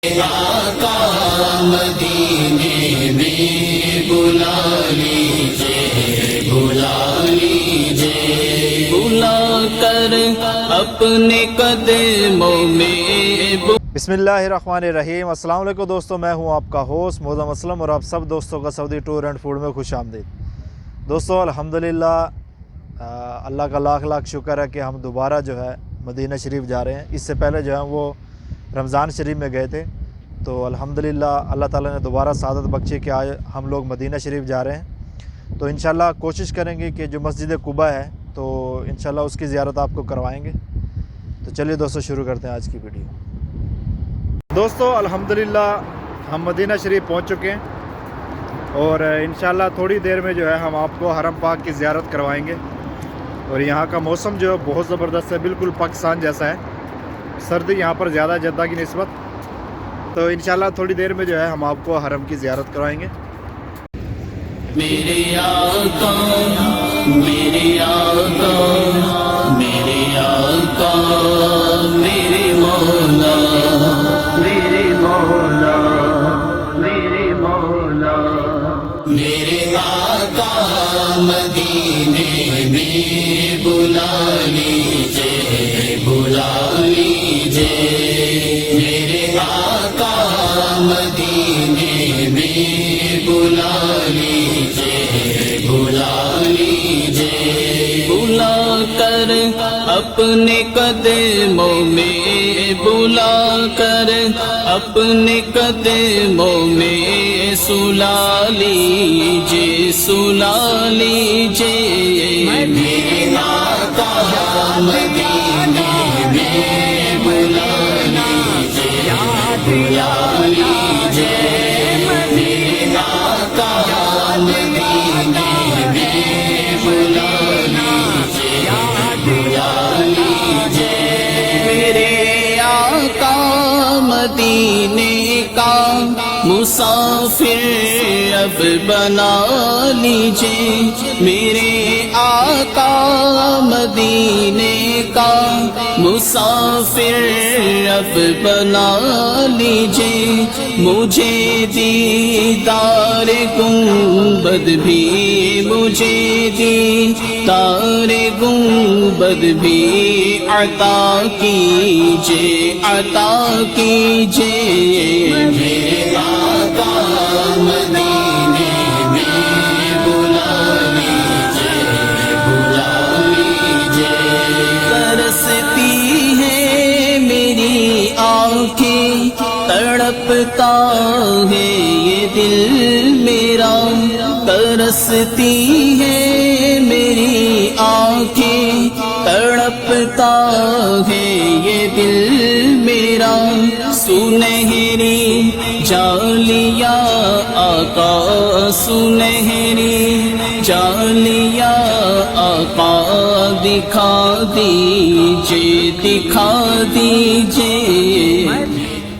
آقا مدینے میں بلا لیجئے، بلا لیجئے، بلا کر اپنے قدموں میں بسم اللہ الرحمن الرحیم۔ السلام علیکم دوستو، میں ہوں آپ کا ہوسٹ معظم اسلم اور آپ سب دوستوں کا سعودی ٹور اینڈ فوڈ میں خوش آمدید۔ دوستو الحمدللہ اللہ کا لاکھ لاکھ شکر ہے کہ ہم دوبارہ جو ہے مدینہ شریف جا رہے ہیں۔ اس سے پہلے جو ہے وہ رمضان شریف میں گئے تھے، تو الحمدللہ اللہ تعالیٰ نے دوبارہ سعادت بخشی کہ آج ہم لوگ مدینہ شریف جا رہے ہیں۔ تو انشاءاللہ کوشش کریں گے کہ جو مسجد قباء ہے تو انشاءاللہ اس کی زیارت آپ کو کروائیں گے۔ تو چلیے دوستو شروع کرتے ہیں آج کی ویڈیو۔ دوستو الحمدللہ ہم مدینہ شریف پہنچ چکے ہیں اور انشاءاللہ تھوڑی دیر میں جو ہے ہم آپ کو حرم پاک کی زیارت کروائیں گے۔ اور یہاں کا موسم جو ہے بہت زبردست ہے، بالکل پاکستان جیسا ہے، سردی یہاں پر زیادہ ہے جدہ کی نسبت۔ تو انشاءاللہ تھوڑی دیر میں جو ہے ہم آپ کو حرم کی زیارت کروائیں گے۔ میرے آقا، میرے آقا، میرے آقا، میرے مولا، میرے مولا، میرے مولا، میرے آقا مدینے میں بلا لیجئے، بلا لیجئے، میرے آقا مدینے میں بلا لیجئے، بلا لیجئے، بلا کر اپنے قدموں میں، بلا کر اپنے قدموں میں سلا لیجئے، سلا لیجئے، میرے آقا مدینے میں بلا لیجئے، بلا لیجئے، میرے آقا مدینے میں بلا لیجئے، بلا لیجئے، میرے آقا مدینے کا مسافر اب بنا لیجئے، میرے آقا مدینے کا مسافر اب بنا لیجئے، مجھے دیدار گنبد بھی، مجھے دیدار گنبد بھی عطا کیجئے، عطا کیجئے، میرے آقا مدینے میں بلا لیجئے، بلا لیجئے، ترستی ہے میری آنکھیں، تڑپتا ہے یہ دل میرا، ترستی ہے میری آنکھیں، تڑپتا ہے یہ دل میرا، سنہری جالیاں آقا، سنہری جالیاں آقا دکھا دیجئے، دکھا دیجئے،